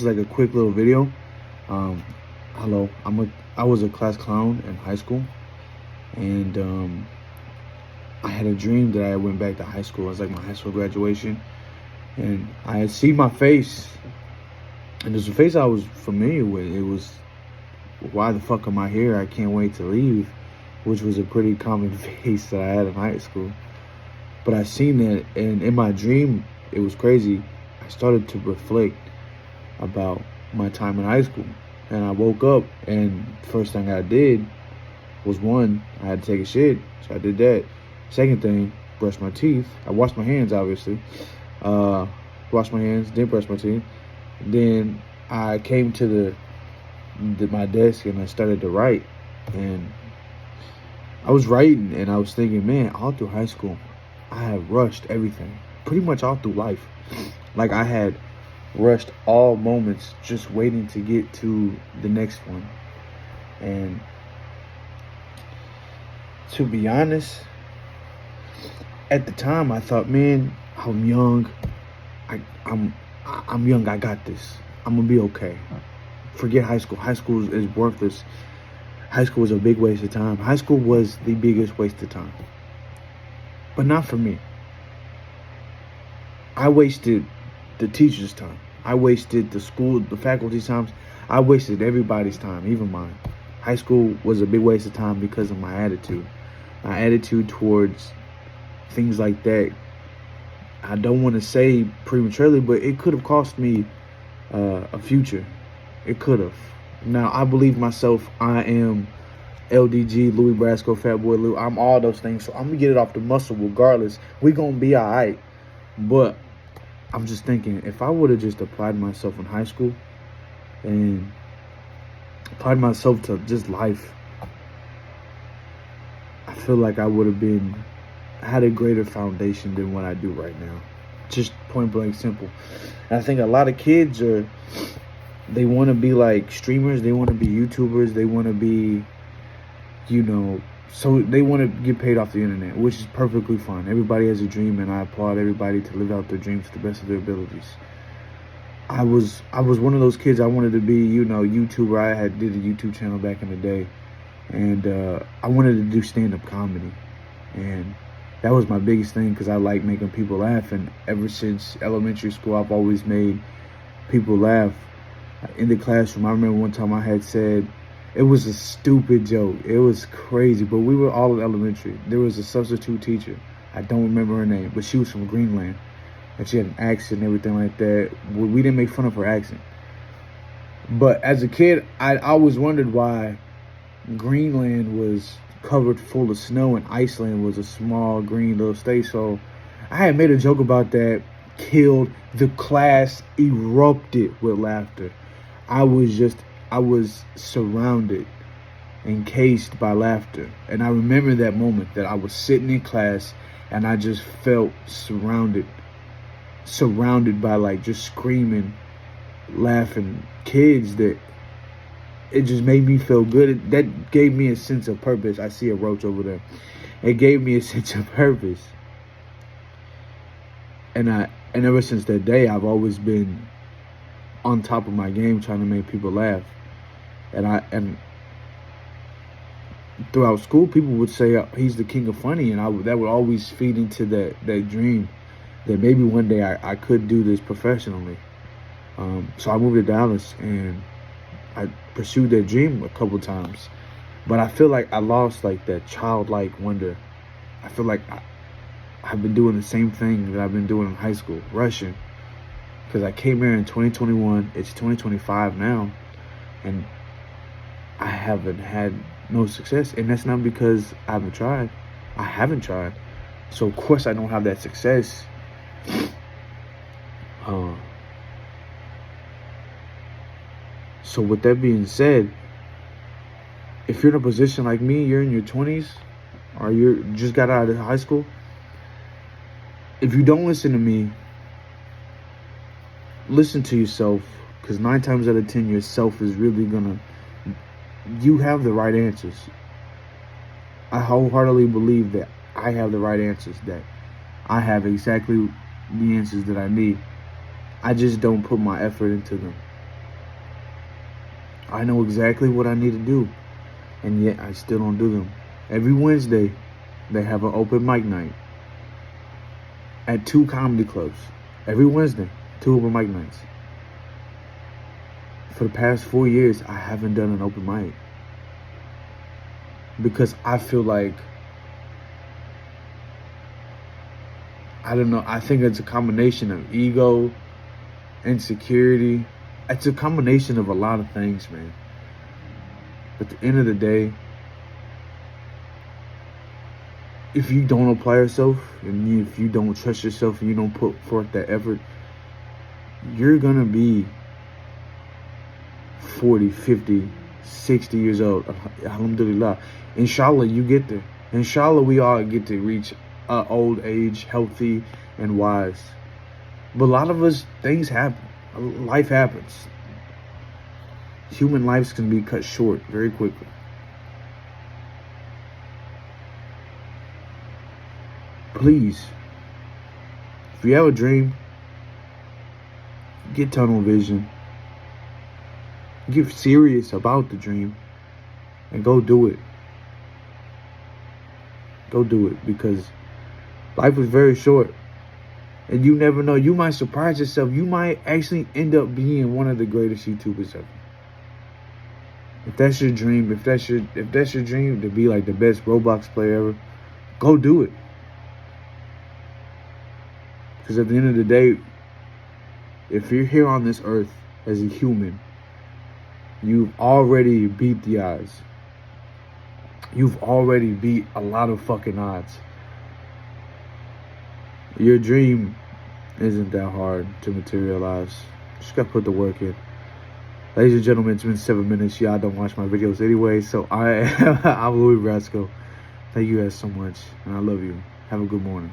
is like a quick little video. Um, hello, I was a class clown in high school, and I had a dream that I went back to high school. It was like my high school graduation, and I had seen my face, and there's a face I was familiar with. It was, why the fuck am I here? I can't wait to leave, which was a pretty common face that I had in high school. But I seen that, and in my dream, it was crazy. I started to reflect about my time in high school. And I woke up, and first thing I did was, one, I had to take a shit, so I did that. Second thing, brush my teeth. I washed my hands, obviously. Washed my hands, then brush my teeth. Then I came to my desk and I started to write. And I was writing, and I was thinking, man, all through high school, I had rushed everything. Pretty much all through life. Like, I had rushed all moments just waiting to get to the next one. And to be honest, at the time I thought, man, I'm young. I'm young. I got this. I'm gonna be okay. Forget high school. High school is worthless. High school was a big waste of time. High school was the biggest waste of time. But not for me. I wasted the teacher's time. I wasted the faculty's time. I wasted everybody's time, even mine. High school was a big waste of time because of my attitude. My attitude towards things like that. I don't want to say prematurely, but it could have cost me a future. It could have. Now, I believe myself. I am LDG, Louis Brasco, Fat Boy Lou. I'm all those things. So I'm going to get it off the muscle regardless. We're going to be all right. But I'm just thinking, if I would have just applied myself in high school and applied myself to just life, I feel like I would have had a greater foundation than what I do right now. Just point blank simple. And I think a lot of kids they want to be like streamers, they want to be YouTubers, they want to be, so they want to get paid off the internet, which is perfectly fine. Everybody has a dream, and I applaud everybody to live out their dreams to the best of their abilities. I was one of those kids. I wanted to be, YouTuber. I did a YouTube channel back in the day, and I wanted to do stand-up comedy, and that was my biggest thing because I like making people laugh. And ever since elementary school, I've always made people laugh. In the classroom, I remember one time I had said, it was a stupid joke. It was crazy, but we were all in elementary. There was a substitute teacher. I don't remember her name, but she was from Greenland, and she had an accent and everything like that. We didn't make fun of her accent. But as a kid, I always wondered why Greenland was covered full of snow and Iceland was a small green little state. So I had made a joke about that, killed. The class erupted with laughter. I was surrounded, encased by laughter. And I remember that moment that I was sitting in class and I just felt surrounded by like just screaming, laughing kids, that it just made me feel good. That gave me a sense of purpose. I see a roach over there. It gave me a sense of purpose. And ever since that day, I've always been on top of my game, trying to make people laugh. And throughout school, people would say he's the king of funny, and that would always feed into that dream that maybe one day I could do this professionally. So I moved to Dallas, and I pursued that dream a couple times, but I feel like I lost like that childlike wonder. I feel like I've been doing the same thing that I've been doing in high school, rushing. Because I came here in 2021, it's 2025 now, and I haven't had no success. And that's not because I haven't tried. I haven't tried. So of course I don't have that success. So with that being said, if you're in a position like me, you're in your 20s, or you just got out of high school, if you don't listen to me, listen to yourself, because 9 times out of 10, yourself is really you have the right answers. I wholeheartedly believe that I have the right answers, that I have exactly the answers that I need. I just don't put my effort into them. I know exactly what I need to do, and yet I still don't do them. Every Wednesday, they have an open mic night at 2 comedy clubs. Every Wednesday, 2 open mic nights. For the past 4 years, I haven't done an open mic because I feel like, I don't know, I think it's a combination of ego, insecurity. It's a combination of a lot of things, man. But at the end of the day, if you don't apply yourself, and if you don't trust yourself, and you don't put forth that effort, you're gonna be 40, 50, 60 years old. Alhamdulillah. Inshallah, you get there. Inshallah, we all get to reach old age, healthy and wise. But a lot of us, things happen. Life happens. Human lives can be cut short very quickly. Please, if you have a dream, get tunnel vision. Get serious about the dream and go do it. Go do it, because life is very short. And you never know. You might surprise yourself. You might actually end up being one of the greatest YouTubers ever. If that's your dream, if that's your dream to be like the best Roblox player ever, go do it. Because at the end of the day, if you're here on this earth as a human, you've already beat the odds. You've already beat a lot of fucking odds. Your dream isn't that hard to materialize. Just gotta put the work in. Ladies and gentlemen, it's been 7 minutes. Y'all don't watch my videos anyway, so I'm Louis Brasco. Thank you guys so much, and I love you. Have a good morning.